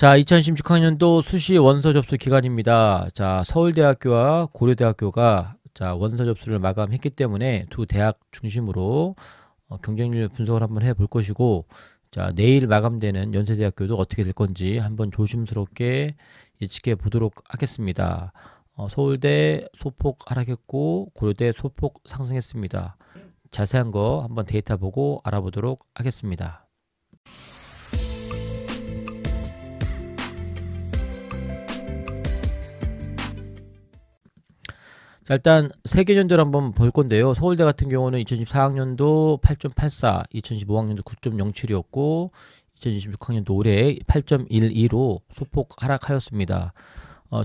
자, 2016학년도 수시 원서 접수 기간입니다. 자, 서울대학교와 고려대학교가 원서 접수를 마감했기 때문에 두 대학 중심으로 경쟁률 분석을 한번 해볼 것이고, 자, 내일 마감되는 연세대학교도 어떻게 될 건지 한번 조심스럽게 예측해 보도록 하겠습니다. 서울대 소폭 하락했고 고려대 소폭 상승했습니다. 자세한 거 한번 데이터 보고 알아보도록 하겠습니다. 자, 일단 세 개년도를 한번 볼 건데요. 서울대 같은 경우는 2014학년도 8.84, 2015학년도 9.07이었고 2026학년도 올해 8.12로 소폭 하락하였습니다.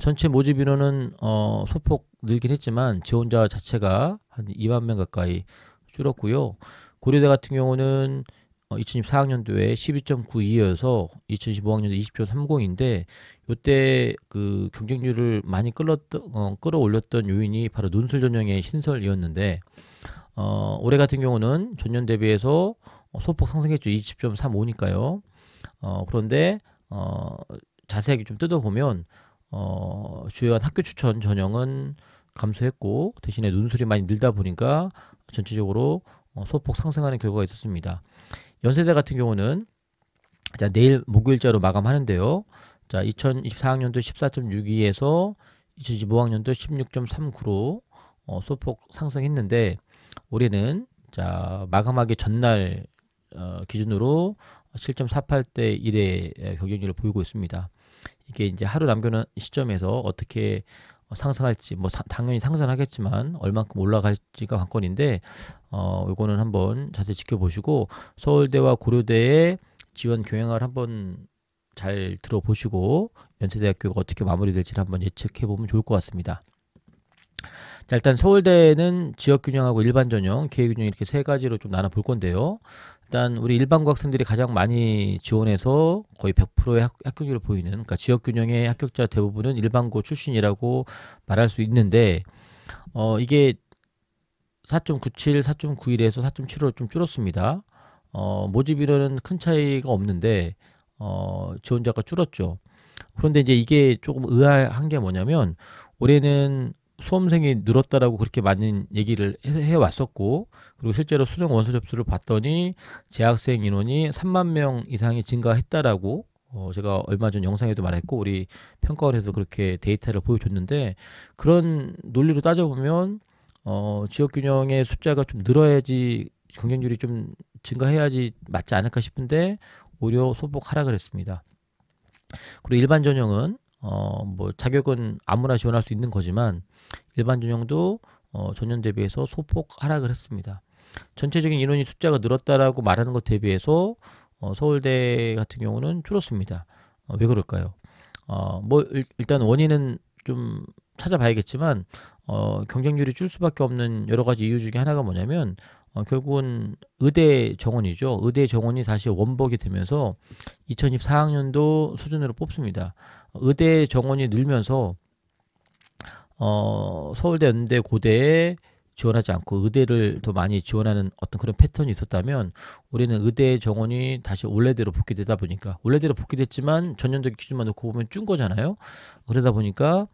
전체 모집 인원은 소폭 늘긴 했지만 지원자 자체가 한 2만 명 가까이 줄었고요. 고려대 같은 경우는 2024학년도에 12.92여서 2015학년도 20.30인데 이때 그 경쟁률을 많이 끌어올렸던 요인이 바로 논술 전형의 신설이었는데 올해 같은 경우는 전년 대비해서 소폭 상승했죠. 20.35니까요. 그런데 자세하게 좀 뜯어보면 주요한 학교 추천 전형은 감소했고 대신에 논술이 많이 늘다 보니까 전체적으로 소폭 상승하는 결과가 있었습니다. 연세대 같은 경우는 자, 내일 목요일자로 마감하는데요. 자, 2024학년도 14.62에서 2025학년도 16.39로 소폭 상승했는데 올해는 자, 마감하기 전날 기준으로 7.48대 1의 경쟁률을 보이고 있습니다. 이게 이제 하루 남겨놓은 시점에서 어떻게 상승할지 뭐 당연히 상승하겠지만 얼만큼 올라갈지가 관건인데 이거는 한번 자세히 지켜보시고 서울대와 고려대의 지원 경향을 한번 잘 들어보시고 연세대학교가 어떻게 마무리될지를 한번 예측해 보면 좋을 것 같습니다. 자, 일단 서울대는 지역균형하고 일반전형, 계획균형 이렇게 세 가지로 좀 나눠 볼 건데요. 일단 우리 일반고 학생들이 가장 많이 지원해서 거의 100%의 합격률을 보이는, 그러니까 지역균형의 합격자 대부분은 일반고 출신이라고 말할 수 있는데 이게 4.97, 4.91에서 4.75로 좀 줄었습니다. 모집 인원은 큰 차이가 없는데 지원자가 줄었죠. 그런데 이제 이게 조금 의아한 게 뭐냐면 올해는 수험생이 늘었다라고 그렇게 많은 얘기를 해왔었고 그리고 실제로 수능 원서 접수를 봤더니 재학생 인원이 3만 명 이상이 증가했다라고 제가 얼마 전 영상에도 말했고 우리 평가원에서 그렇게 데이터를 보여줬는데 그런 논리로 따져보면 지역균형의 숫자가 좀 늘어야지 경쟁률이 좀 증가해야지 맞지 않을까 싶은데 오히려 소폭 하락을 했습니다. 그리고 일반 전형은 뭐 자격은 아무나 지원할 수 있는 거지만 일반 전형도 전년 대비해서 소폭 하락을 했습니다. 전체적인 인원이 숫자가 늘었다라고 말하는 것 대비해서 서울대 같은 경우는 줄었습니다. 왜 그럴까요? 뭐 일단 원인은 좀 찾아봐야겠지만 경쟁률이 줄 수밖에 없는 여러 가지 이유 중에 하나가 뭐냐면 결국은 의대 정원이죠. 의대 정원이 다시 원복이 되면서 2024학년도 수준으로 뽑습니다. 의대 정원이 늘면서 서울대, 연대, 고대에 지원하지 않고 의대를 더 많이 지원하는 어떤 그런 패턴이 있었다면 올해는 의대 정원이 다시 원래대로 복귀되다 보니까 원래대로 복귀됐지만 전년도 기준만 놓고 보면 준 거잖아요. 그러다 보니까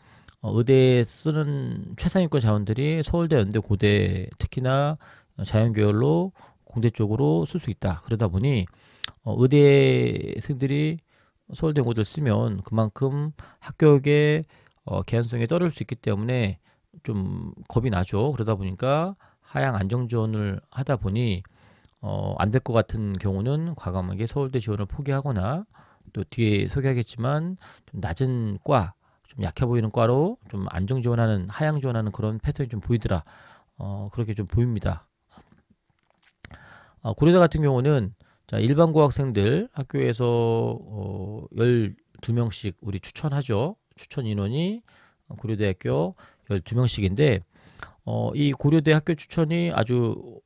의대에 쓰는 최상위권 자원들이 서울대, 연대, 고대 특히나 자연계열로 공대 쪽으로 쓸 수 있다. 그러다 보니 의대생들이 서울대 고대를 쓰면 그만큼 합격의 개연성이 떨어질 수 있기 때문에 좀 겁이 나죠. 그러다 보니까 하향 안정 지원을 하다 보니 안 될 것 같은 경우는 과감하게 서울대 지원을 포기하거나 또 뒤에 소개하겠지만 좀 낮은 과, 좀 약해 보이는 과로 좀 안정 지원하는 하향 지원하는 그런 패턴이 좀 보이더라. 그렇게 좀 보입니다. 고려대 같은 경우는 자, 일반고 학생들 학교에서 12명씩 우리 추천하죠. 추천 인원이 고려대학교 12명씩인데 이 고려대 학교 추천이 아주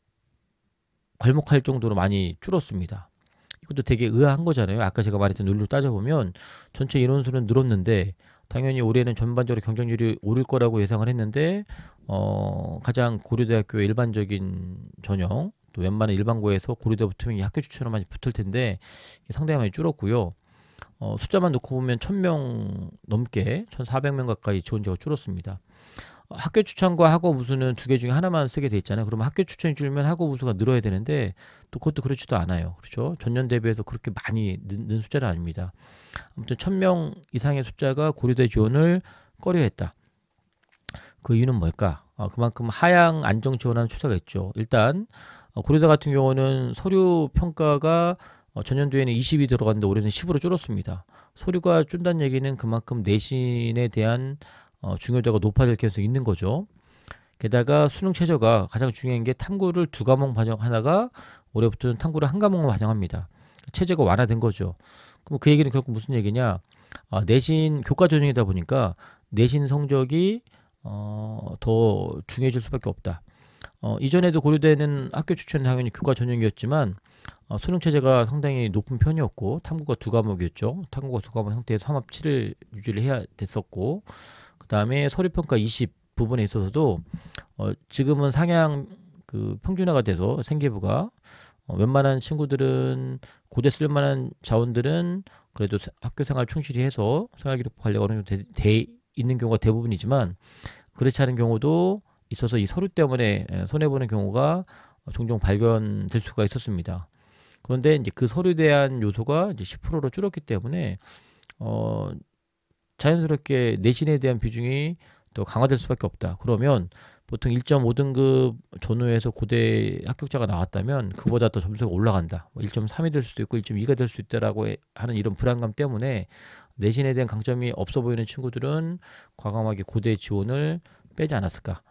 괄목할 정도로 많이 줄었습니다. 이것도 되게 의아한 거잖아요. 아까 제가 말했던 논리로 따져보면 전체 인원수는 늘었는데 당연히 올해는 전반적으로 경쟁률이 오를 거라고 예상을 했는데 가장 고려대학교의 일반적인 전형 또 웬만한 일반고에서 고려대 붙으면 이 학교 추천은 많이 붙을 텐데 상당히 많이 줄었고요. 숫자만 놓고 보면 1000명 넘게 1400명 가까이 지원자가 줄었습니다. 학교 추천과 학업 우수는 두 개 중에 하나만 쓰게 돼 있잖아요. 그러면 학교 추천이 줄면 학업 우수가 늘어야 되는데 또 그것도 그렇지도 않아요. 그렇죠? 전년 대비해서 그렇게 많이 는 숫자는 아닙니다. 아무튼 1000명 이상의 숫자가 고려대 지원을 꺼려했다. 그 이유는 뭘까? 그만큼 하향 안정 지원하는 추세가 있죠. 일단 고려대 같은 경우는 서류 평가가 전년도에는 20이 들어갔는데 올해는 10으로 줄었습니다. 서류가 준다는 얘기는 그만큼 내신에 대한 중요도가 높아질 가능성이 있는 거죠. 게다가 수능 최저가 가장 중요한 게 탐구를 2과목 반영하다가 올해부터는 탐구를 1과목만 반영합니다. 체제가 완화된 거죠. 그럼 그 얘기는 결국 무슨 얘기냐? 내신 교과 전형이다 보니까 내신 성적이 더 중요해질 수밖에 없다. 이전에도 고려대는 학교 추천은 당연히 교과 전형이었지만 수능 체제가 상당히 높은 편이었고 탐구가 2과목이었죠. 탐구가 2과목 상태에서 삼합 7을 유지를 해야 됐었고 그 다음에 서류평가 20 부분에 있어서도 지금은 상향 그 평준화가 돼서 생기부가 웬만한 친구들은 고대 쓸만한 자원들은 그래도 학교 생활 충실히 해서 생활기록 관리가 어느 정도 돼 있는 경우가 대부분이지만 그렇지 않은 경우도 있어서 이 서류 때문에 손해보는 경우가 종종 발견될 수가 있었습니다. 그런데 이제 그 서류에 대한 요소가 이제 10%로 줄었기 때문에 자연스럽게 내신에 대한 비중이 또 강화될 수밖에 없다. 그러면 보통 1.5등급 전후에서 고대 합격자가 나왔다면 그보다 더 점수가 올라간다. 1.3이 될 수도 있고 1.2가 될 수 있다라고 하는 이런 불안감 때문에 내신에 대한 강점이 없어 보이는 친구들은 과감하게 고대 지원을 빼지 않았을까.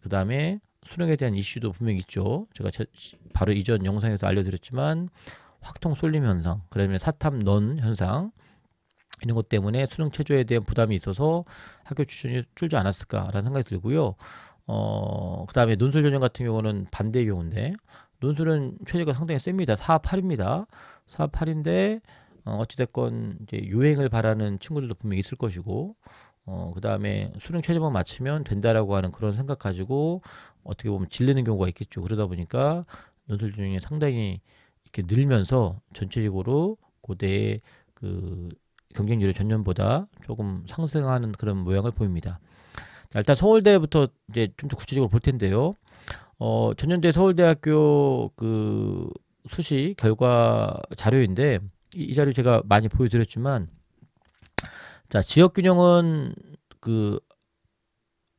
그 다음에 수능에 대한 이슈도 분명히 있죠. 제가 바로 이전 영상에서 알려드렸지만 확통 쏠림 현상, 그다음에 사탐 넌 현상 이런 것 때문에 수능 체조에 대한 부담이 있어서 학교 추천이 줄지 않았을까라는 생각이 들고요. 그 다음에 논술 전형 같은 경우는 반대의 경우인데 논술은 최저가 상당히 셉니다. 4.8입니다. 4.8인데 어찌됐건 이제 유행을 바라는 친구들도 분명히 있을 것이고 그 다음에 수능 최저만 맞추면 된다라고 하는 그런 생각 가지고 어떻게 보면 질리는 경우가 있겠죠. 그러다 보니까 논술 전형이 상당히 이렇게 늘면서 전체적으로 고대의 그 경쟁률이 전년보다 조금 상승하는 그런 모양을 보입니다. 자, 일단 서울대부터 이제 좀 더 구체적으로 볼 텐데요. 전년대 서울대학교 그 수시 결과 자료인데 이 자료 제가 많이 보여드렸지만 자, 지역균형은 그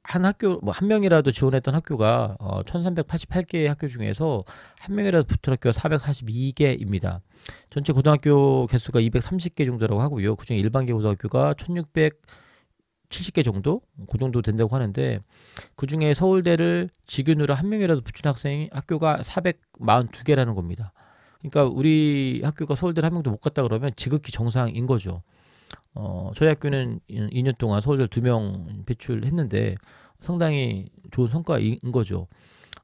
한 학교 뭐 한 명이라도 지원했던 학교가 1388개의 학교 중에서 한 명이라도 붙은 학교가 442개입니다. 전체 고등학교 개수가 230개 정도라고 하고요. 그중에 일반계 고등학교가 1670개 정도? 그 정도 된다고 하는데 그중에 서울대를 직윤으로 한 명이라도 붙인 학교가 442개라는 겁니다. 그러니까 우리 학교가 서울대를 한 명도 못 갔다 그러면 지극히 정상인 거죠. 저희 학교는 2년 동안 서울대 2명 배출했는데 상당히 좋은 성과인 거죠.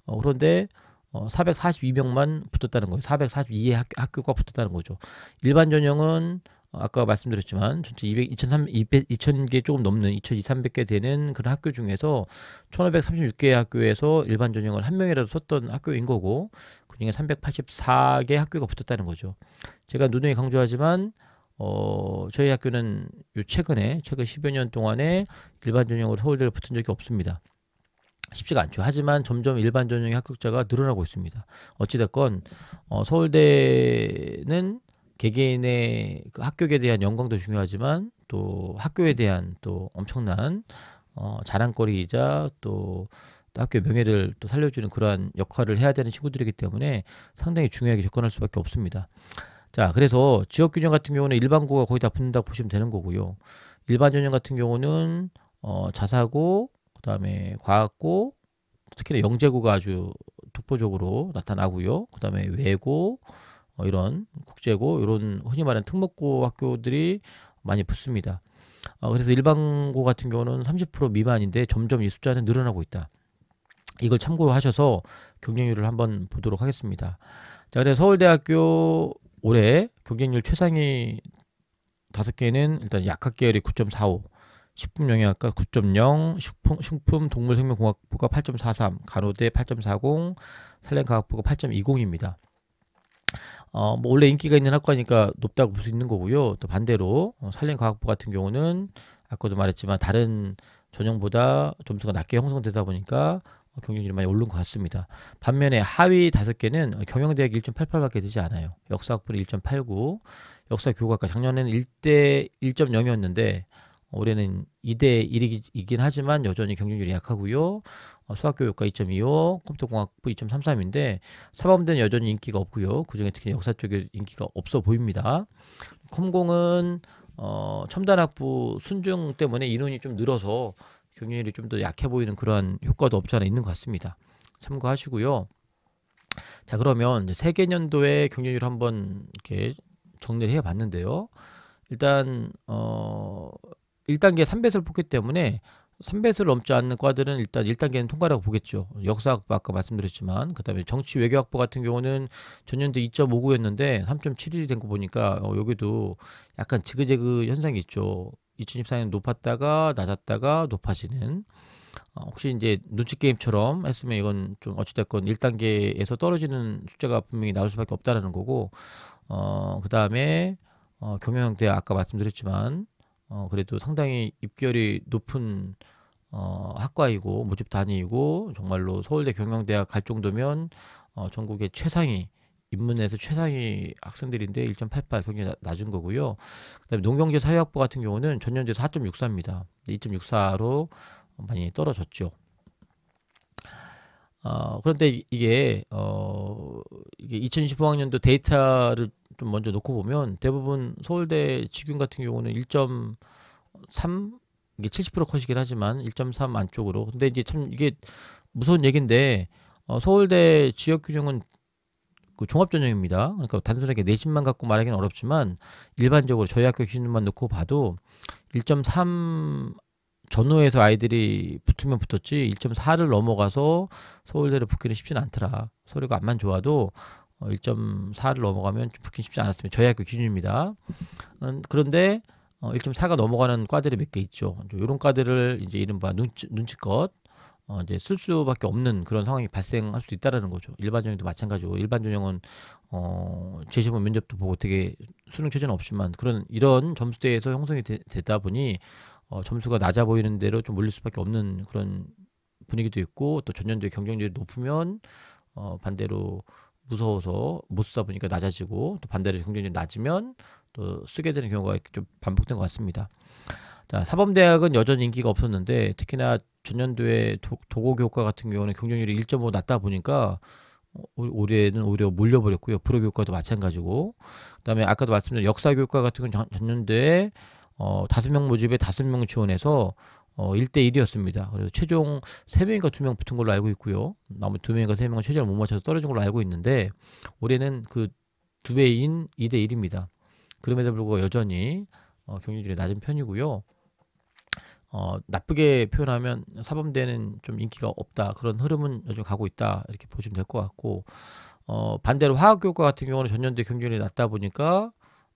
그런데 442명만 붙었다는 거예요. 442의 학교가 붙었다는 거죠. 일반 전형은 아까 말씀드렸지만 전체 2000개 조금 넘는 2200개 되는 그런 학교 중에서 1536개의 학교에서 일반 전형을 한 명이라도 썼던 학교인 거고 그중에 384개 학교가 붙었다는 거죠. 제가 누누이 강조하지만 저희 학교는 최근 10여 년 동안에 일반 전형으로 서울대를 붙은 적이 없습니다. 쉽지가 않죠. 하지만 점점 일반 전형의 합격자가 늘어나고 있습니다. 어찌됐건 서울대는 개개인의 그 합격에 대한 영광도 중요하지만 또 학교에 대한 또 엄청난 자랑거리이자 또 학교의 명예를 또 살려주는 그러한 역할을 해야 되는 친구들이기 때문에 상당히 중요하게 접근할 수밖에 없습니다. 자, 그래서 지역균형 같은 경우는 일반고가 거의 다 붙는다고 보시면 되는 거고요. 일반 전형 같은 경우는 자사고, 그 다음에 과학고, 특히나 영재고가 아주 독보적으로 나타나고요. 그 다음에 외고, 이런 국제고, 이런 흔히 말하는 특목고 학교들이 많이 붙습니다. 그래서 일반고 같은 경우는 30% 미만인데 점점 이 숫자는 늘어나고 있다. 이걸 참고하셔서 경쟁률을 한번 보도록 하겠습니다. 자, 그래서 서울대학교 올해 경쟁률 최상위 5개는 일단 약학 계열이 9.45, 식품영양학과 9.0, 식품 동물생명공학부가 8.43, 간호대 8.40, 산림과학부가 8.20입니다. 뭐 원래 인기가 있는 학과니까 높다고 볼 수 있는 거고요. 또 반대로 산림과학부 같은 경우는 아까도 말했지만 다른 전형보다 점수가 낮게 형성되다 보니까 경쟁률이 많이 오른 것 같습니다. 반면에 하위 5개는 경영대학이 1.88밖에 되지 않아요. 역사학부는 1.89, 역사교과학과 작년에는 1대 1.0이었는데 올해는 2대 1이긴 하지만 여전히 경쟁률이 약하고요. 수학교육과 2.25, 컴퓨터공학부 2.33인데 사범대는 여전히 인기가 없고요. 그중에 특히 역사 쪽에 인기가 없어 보입니다. 컴공은 첨단학부 순중 때문에 인원이 좀 늘어서 경쟁률이 좀 더 약해 보이는 그러한 효과도 없지 않아 있는 것 같습니다. 참고하시고요. 자, 그러면 이제 세계년도의 경쟁률 한번 이렇게 정리를 해봤는데요. 일단 1단계 3배수를 뽑기 때문에 3배수를 넘지 않는 과들은 일단 1단계는 통과라고 보겠죠. 역사학부 아까 말씀드렸지만 그 다음에 정치 외교학부 같은 경우는 전년도 2.59였는데 3.71이 된 거 보니까 여기도 약간 지그재그 현상이 있죠. 2014년 높았다가 낮았다가 높아지는 혹시 이제 눈치 게임처럼 했으면 이건 좀 어찌됐건 1단계에서 떨어지는 숫자가 분명히 나올 수밖에 없다라는 거고 그 다음에 경영대학 아까 말씀드렸지만 그래도 상당히 입결이 높은 학과이고 모집 단위이고 정말로 서울대 경영대학 갈 정도면 전국의 최상위 인문에서 최상위 학생들인데 1.88 굉장히 낮은 거고요. 그다음에 농경제 사회학부 같은 경우는 전년도에 4.64입니다. 2.64로 많이 떨어졌죠. 그런데 이게 2025학년도 데이터를 좀 먼저 놓고 보면 대부분 서울대 직윤 같은 경우는 1.3 이게 70% 컷이긴 하지만 1.3 안쪽으로. 근데 이제 참 이게 무서운 얘기인데 서울대 지역 균형은 그 종합 전형입니다. 그러니까 단순하게 내신만 갖고 말하기는 어렵지만 일반적으로 저희 학교 기준만 놓고 봐도 1.3 전후에서 아이들이 붙으면 붙었지 1.4를 넘어가서 서울대를 붙기는 쉽지는 않더라. 서류가 안만 좋아도 1.4를 넘어가면 붙기 쉽지 않았습니다. 저희 학교 기준입니다. 그런데 1.4가 넘어가는 과들이 몇 개 있죠. 이런 과들을 이제 이른바 눈치껏 이제 쓸 수밖에 없는 그런 상황이 발생할 수 있다라는 거죠. 일반 전형도 마찬가지고 일반 전형은 제시본 면접도 보고 되게 수능 최저는 없지만 이런 점수대에서 형성이 되다 보니 점수가 낮아 보이는 대로 좀 몰릴 수밖에 없는 그런 분위기도 있고 또 전년도에 경쟁률이 높으면 반대로 무서워서 못 쓰다 보니까 낮아지고 또 반대로 경쟁률이 낮으면 또 쓰게 되는 경우가 좀 반복된 것 같습니다. 자, 사범대학은 여전히 인기가 없었는데 특히나 전년도에 도고교과 같은 경우는 경쟁률이 1.5 낮다 보니까 올해는 오히려 몰려버렸고요. 불어교과도 마찬가지고 그다음에 아까도 말씀드린 역사교과 같은 경우는 전년도에 5명 모집에 5명 지원해서 1대1이었습니다. 그래서 최종 3명인가 2명 붙은 걸로 알고 있고요. 나머지 2명인가 3명은 최저를 못 맞춰서 떨어진 걸로 알고 있는데 올해는 그 2배인 2대1입니다. 그럼에도 불구하고 여전히 경쟁률이 낮은 편이고요. 나쁘게 표현하면 사범대는 좀 인기가 없다. 그런 흐름은 요즘 가고 있다. 이렇게 보시면 될 것 같고 반대로 화학교과 같은 경우는 전년도에 경쟁률이 낮다 보니까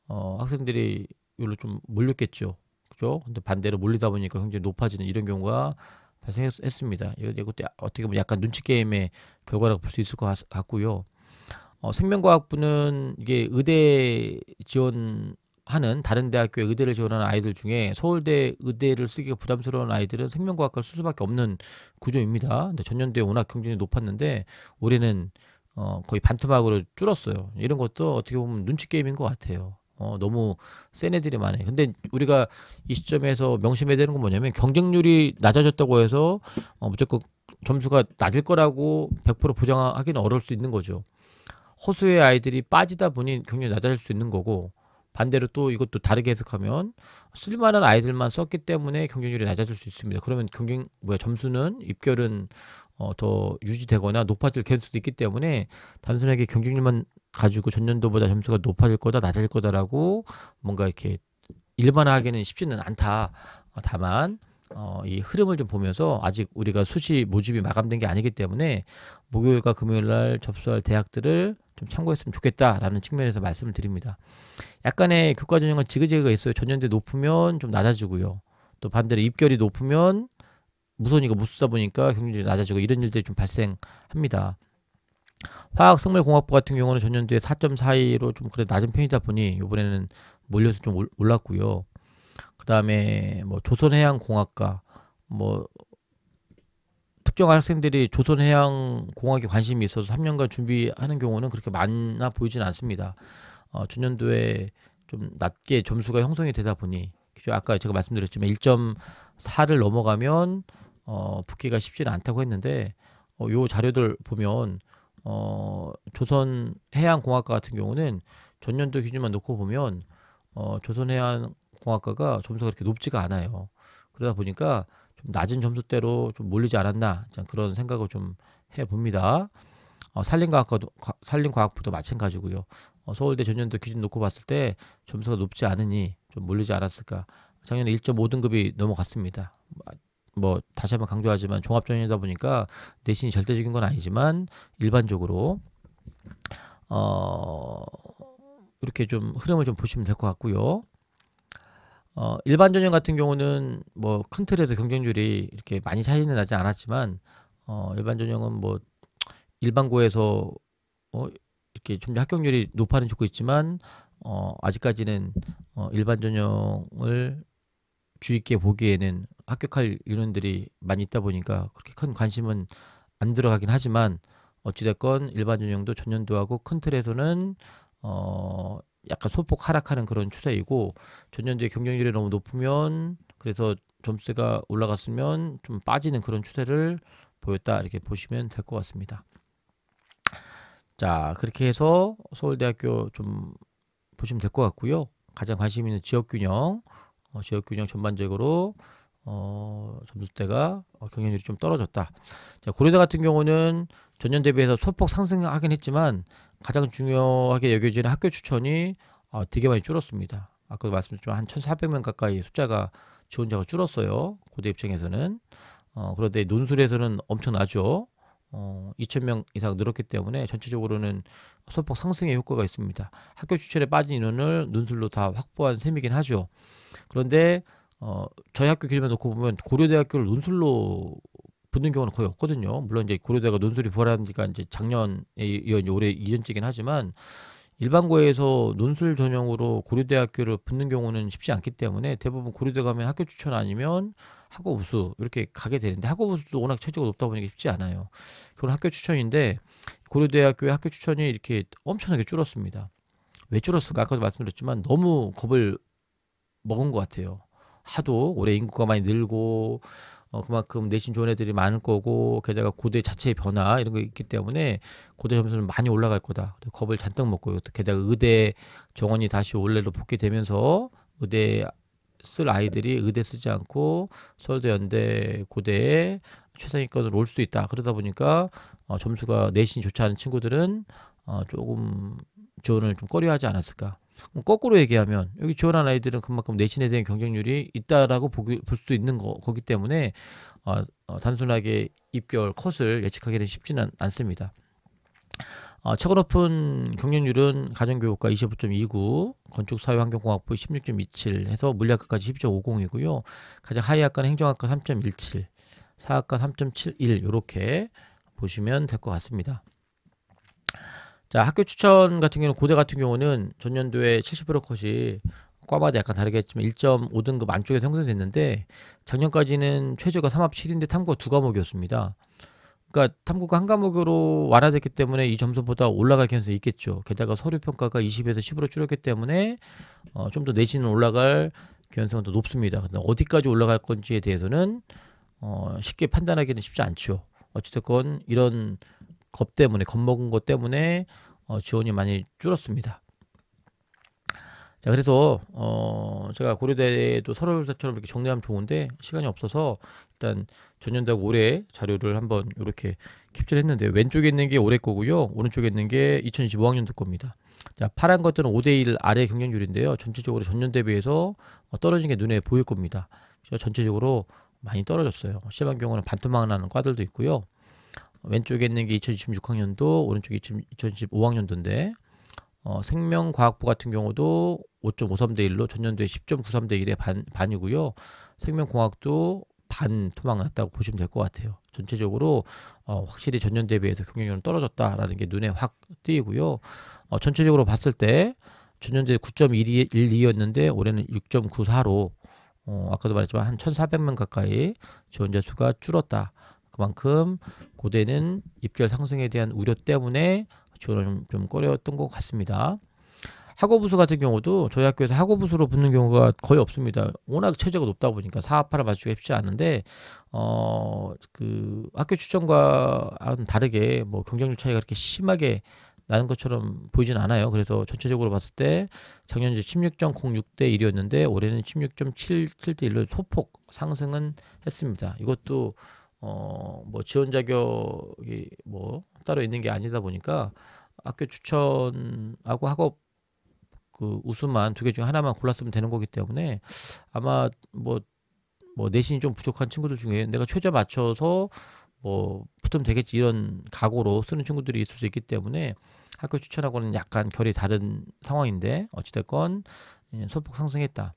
학생들이 이걸로 좀 몰렸겠죠. 그죠? 근데 반대로 몰리다 보니까 굉장히 높아지는 이런 경우가 발생했습니다. 이것도 어떻게 보면 약간 눈치 게임의 결과라고 볼 수 있을 것 같고요. 생명과학부는 이게 의대 지원하는 다른 대학교에 의대를 지원하는 아이들 중에 서울대 의대를 쓰기가 부담스러운 아이들은 생명과학과를 쓸 수밖에 없는 구조입니다. 근데 전년도에 워낙 경쟁이 높았는데 올해는 거의 반토막으로 줄었어요. 이런 것도 어떻게 보면 눈치 게임인 것 같아요. 너무 센 애들이 많아요. 근데 우리가 이 시점에서 명심해야 되는 건 뭐냐면 경쟁률이 낮아졌다고 해서 무조건 점수가 낮을 거라고 100% 보장하기는 어려울 수 있는 거죠. 허수의 아이들이 빠지다 보니 경쟁이 낮아질 수 있는 거고 반대로 또 이것도 다르게 해석하면 쓸만한 아이들만 썼기 때문에 경쟁률이 낮아질 수 있습니다. 그러면 점수는 입결은 더 유지되거나 높아질 개수도 있기 때문에 단순하게 경쟁률만 가지고 전년도보다 점수가 높아질 거다 낮아질 거다라고 뭔가 이렇게 일반화하기는 쉽지는 않다. 다만 이 흐름을 좀 보면서 아직 우리가 수시 모집이 마감된 게 아니기 때문에 목요일과 금요일 날 접수할 대학들을 좀 참고했으면 좋겠다라는 측면에서 말씀을 드립니다. 약간의 교과 전형은 지그재그가 있어요. 전년도에 높으면 좀 낮아지고요. 또 반대로 입결이 높으면 무서우니까 못 쓰다 보니까 경쟁률이 낮아지고 이런 일들이 좀 발생합니다. 화학생물공학부 같은 경우는 전년도에 4.42로 좀 그래 낮은 편이다 보니 이번에는 몰려서 좀 올랐고요. 그 다음에 뭐 조선해양공학과 뭐 특정한 학생들이 조선해양공학에 관심이 있어서 3년간 준비하는 경우는 그렇게 많아 보이지는 않습니다. 전년도에 좀 낮게 점수가 형성이 되다 보니 아까 제가 말씀드렸지만 1.4를 넘어가면 붙기가 쉽지는 않다고 했는데 요 자료들 보면 조선해양공학과 같은 경우는 전년도 기준만 놓고 보면 조선해양공학과가 점수가 그렇게 높지가 않아요. 그러다 보니까 좀 낮은 점수대로 좀 몰리지 않았나 그런 생각을 좀 해봅니다. 산림과학부도 마찬가지고요. 서울대 전년도 기준 놓고 봤을 때 점수가 높지 않으니 좀 몰리지 않았을까. 작년에 1.5등급이 넘어갔습니다. 뭐 다시 한번 강조하지만 종합전형이다 보니까 내신이 절대적인 건 아니지만 일반적으로 이렇게 좀 흐름을 좀 보시면 될 것 같고요. 일반 전형 같은 경우는 뭐 큰 틀에서 경쟁률이 이렇게 많이 차이는 나지 않았지만 일반 전형은 뭐 일반고에서 이렇게 좀 합격률이 높아는 좋고 있지만 아직까지는 일반 전형을 주의 있게 보기에는 합격할 인원들이 많이 있다 보니까 그렇게 큰 관심은 안 들어가긴 하지만 어찌됐건 일반 전형도 전년도하고 큰 틀에서는 약간 소폭 하락하는 그런 추세이고 전년도에 경쟁률이 너무 높으면 그래서 점수가 올라갔으면 좀 빠지는 그런 추세를 보였다 이렇게 보시면 될 것 같습니다. 자, 그렇게 해서 서울대학교 좀 보시면 될 것 같고요. 가장 관심 있는 지역균형 전반적으로 점수대가 경쟁률이 좀 떨어졌다. 자, 고려대 같은 경우는 전년 대비해서 소폭 상승하긴 했지만 가장 중요하게 여겨지는 학교 추천이 되게 많이 줄었습니다. 아까도 말씀드렸지만 한 1,400명 가까이 숫자가 지원자가 줄었어요. 고대 입장에서는. 그런데 논술에서는 엄청나죠. 2,000명 이상 늘었기 때문에 전체적으로는 소폭 상승의 효과가 있습니다. 학교 추천에 빠진 인원을 논술로 다 확보한 셈이긴 하죠. 그런데 저희 학교 기준만 놓고 보면 고려대학교를 논술로 붙는 경우는 거의 없거든요. 물론 이제 고려대가 논술이 부활한 지가 이제 작년에 이어 올해 2년째긴 하지만 일반고에서 논술 전형으로 고려대학교를 붙는 경우는 쉽지 않기 때문에 대부분 고려대 가면 학교 추천 아니면 학업 우수 이렇게 가게 되는데 학업 우수도 워낙 체제가 높다 보니까 쉽지 않아요. 그건 학교 추천인데 고려대학교의 학교 추천이 이렇게 엄청나게 줄었습니다. 왜 줄었을까? 아까도 말씀드렸지만 너무 겁을 먹은 것 같아요. 하도 올해 인구가 많이 늘고 그만큼 내신 좋은 애들이 많을 거고 게다가 고대 자체의 변화 이런 거 있기 때문에 고대 점수는 많이 올라갈 거다. 겁을 잔뜩 먹고 게다가 의대 정원이 다시 원래로 복귀되면서 의대 쓸 아이들이 의대 쓰지 않고 서울대, 연대, 고대에 최상위권으로 올 수도 있다. 그러다 보니까 점수가 내신이 좋지 않은 친구들은 조금 지원을 좀 꺼려하지 않았을까. 거꾸로 얘기하면 여기 지원한 아이들은 그만큼 내신에 대한 경쟁률이 있다라고 볼 수 있는 거기 때문에 단순하게 입결 컷을 예측하기는 쉽지는 않습니다. 최고 높은 경쟁률은 가정교육과 25.29, 건축사회환경공학부 16.27 해서 물리학과까지 12.50이고요. 가장 하위 학과는 행정학과 3.17, 사학과 3.71 이렇게 보시면 될 것 같습니다. 자, 학교 추천 같은 경우는 고대 같은 경우는 전년도에 70% 컷이 과마다 약간 다르겠지만 1.5등급 안쪽에서 형성됐는데 작년까지는 최저가 3합 7인데 탐구가 2과목이었습니다. 그러니까 탐구가 한 과목으로 완화됐기 때문에 이 점수보다 올라갈 가능성이 있겠죠. 게다가 서류평가가 20에서 10으로 줄었기 때문에 좀 더 내신은 올라갈 가능성은 더 높습니다. 근데 어디까지 올라갈 건지에 대해서는 쉽게 판단하기는 쉽지 않죠. 어찌됐건 이런 겁먹은 것 때문에 지원이 많이 줄었습니다. 자, 그래서 제가 고려대도 서울대처럼 이렇게 정리하면 좋은데 시간이 없어서 일단 전년도하고 올해 자료를 한번 이렇게 캡처를 했는데 왼쪽에 있는 게 올해 거고요. 오른쪽에 있는 게 2025학년도 겁니다. 자, 파란 것들은 5대1 아래 경쟁률인데요. 전체적으로 전년 대비해서 떨어진 게 눈에 보일 겁니다. 전체적으로 많이 떨어졌어요. 심한 경우는 반토막 나는 과들도 있고요. 왼쪽에 있는 게 2026학년도, 오른쪽이 2025학년도인데 생명과학부 같은 경우도 5.53대 1로 전년도에 10.93대 1의 반이고요. 생명공학도 반 토막 났다고 보시면 될 것 같아요. 전체적으로 확실히 전년 대비해서 경쟁률은 떨어졌다라는 게 눈에 확 띄고요. 전체적으로 봤을 때 전년 대비 9.12였는데 올해는 6.94로 아까도 말했지만 한 1,400명 가까이 지원자 수가 줄었다. 그만큼 고대는 입결 상승에 대한 우려 때문에 지원을 좀 꺼려했던 것 같습니다. 학업부수 같은 경우도 저희 학교에서 학업부수로 붙는 경우가 거의 없습니다. 워낙 최저가 높다 보니까 사업화를 맞추기가 쉽지 않은데 그 학교 추천과는 다르게 뭐 경쟁률 차이가 그렇게 심하게 나는 것처럼 보이진 않아요. 그래서 전체적으로 봤을 때 작년 16.06대 1이었는데 올해는 16.77대 1로 소폭 상승은 했습니다. 이것도 뭐 지원 자격이 뭐 따로 있는 게 아니다 보니까 학교 추천하고 학업 그 우수만 두 개 중 하나만 골랐으면 되는 거기 때문에 아마 뭐 내신이 좀 부족한 친구들 중에 내가 최저 맞춰서 뭐 붙으면 되겠지 이런 각오로 쓰는 친구들이 있을 수 있기 때문에 학교 추천하고는 약간 결이 다른 상황인데 어찌됐건 소폭 상승했다.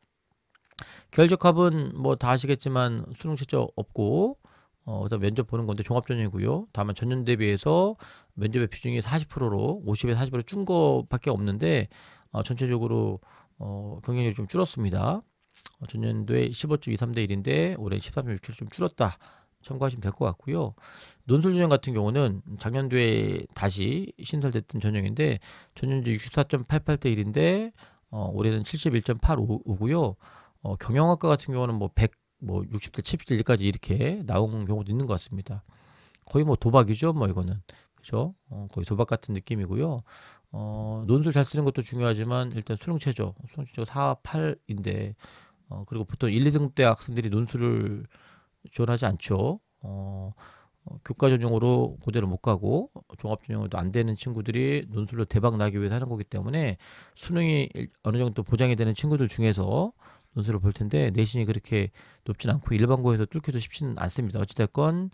결적합은 뭐 다 아시겠지만 수능 최저 없고 그다음 면접 보는 건데 종합전형이고요. 다만 전년 대비해서 면접의 비중이 40%로 50에 40%로 준 거밖에 없는데 전체적으로 경쟁률이 좀 줄었습니다. 전년도에 15.23대 1인데 올해 13.67 좀 줄었다. 참고하시면 될 것 같고요. 논술 전형 같은 경우는 작년도에 다시 신설됐던 전형인데 전년도 64.88대 1인데 올해는 71.85고요. 경영학과 같은 경우는 뭐 100, 뭐 60대 70대 1까지 이렇게 나온 경우도 있는 것 같습니다. 거의 뭐 도박이죠, 뭐 이거는. 그죠? 거의 도박 같은 느낌이고요. 논술 잘 쓰는 것도 중요하지만 일단 수능 최저 4, 8인데 그리고 보통 1, 2등급 대 학생들이 논술을 지원하지 않죠. 교과 전형으로 고대를 못 가고 종합 전형으로도 안 되는 친구들이 논술로 대박 나기 위해서 하는 거기 때문에 수능이 어느 정도 보장이 되는 친구들 중에서 논술을 볼 텐데 내신이 그렇게 높진 않고 일반고에서 뚫기도 쉽지는 않습니다. 어찌됐건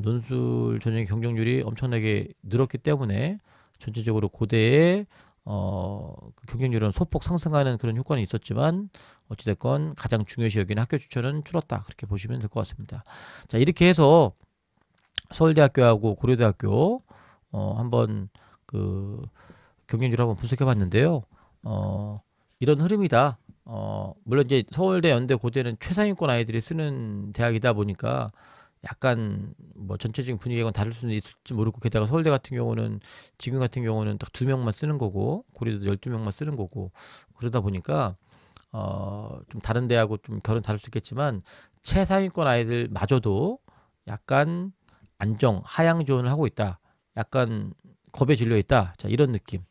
논술 전형의 경쟁률이 엄청나게 늘었기 때문에 전체적으로 고대의 그 경쟁률은 소폭 상승하는 그런 효과는 있었지만 어찌됐건 가장 중요시 여기는 학교 추천은 줄었다 그렇게 보시면 될 것 같습니다. 자 이렇게 해서 서울대학교하고 고려대학교 한번 그 경쟁률을 한번 분석해 봤는데요. 이런 흐름이다. 물론 이제 서울대, 연대, 고대는 최상위권 아이들이 쓰는 대학이다 보니까 약간 뭐 전체적인 분위기가 다를 수는 있을지 모르고 게다가 서울대 같은 경우는 지금 같은 경우는 딱 2명만 쓰는 거고 고려도 12명만 쓰는 거고 그러다 보니까 좀 다른 대하고 좀 결은 다를 수 있겠지만 최상위권 아이들마저도 약간 안정, 하향 지원을 하고 있다. 약간 겁에 질려 있다. 자, 이런 느낌.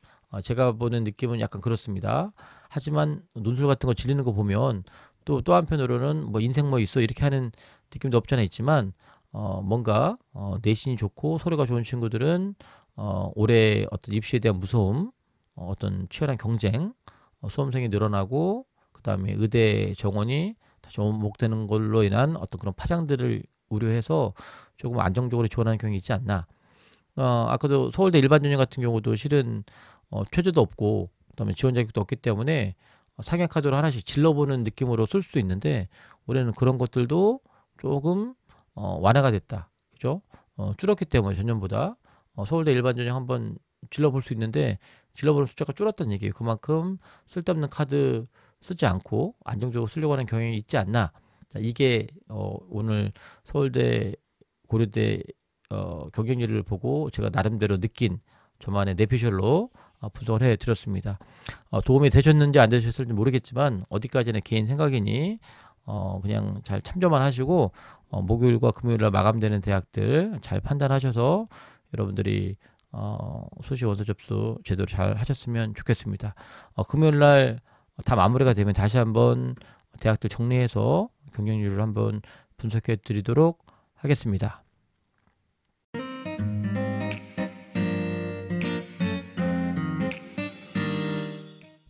제가 보는 느낌은 약간 그렇습니다. 하지만 논술 같은 거 질리는 거 보면 또 한편으로는 뭐 인생 뭐 있어 이렇게 하는 느낌도 없잖아 있지만 뭔가 내신이 좋고 소리가 좋은 친구들은 올해 어떤 입시에 대한 무서움, 어떤 치열한 경쟁, 수험생이 늘어나고 그다음에 의대 정원이 다시 원목되는 걸로 인한 어떤 그런 파장들을 우려해서 조금 안정적으로 지원하는 경향이 있지 않나. 아까도 서울대 일반 전형 같은 경우도 실은 최저도 없고 그다음에 지원 자격도 없기 때문에 상향 카드로 하나씩 질러보는 느낌으로 쓸 수 있는데 올해는 그런 것들도 조금 완화가 됐다. 그죠? 줄었기 때문에 전년보다 서울대 일반 전형 한번 질러볼 수 있는데 질러보는 숫자가 줄었다는 얘기예요. 그만큼 쓸데없는 카드 쓰지 않고 안정적으로 쓰려고 하는 경향이 있지 않나. 자, 이게 오늘 서울대 고려대 경쟁률을 보고 제가 나름대로 느낀 저만의 내피셜로 분석을 해드렸습니다. 도움이 되셨는지 안 되셨을지 모르겠지만 어디까지는 개인 생각이니 그냥 잘 참조만 하시고 목요일과 금요일날 마감되는 대학들 잘 판단하셔서 여러분들이 수시 원서 접수 제대로 잘 하셨으면 좋겠습니다. 금요일날 다 마무리가 되면 다시 한번 대학들 정리해서 경쟁률을 한번 분석해 드리도록 하겠습니다.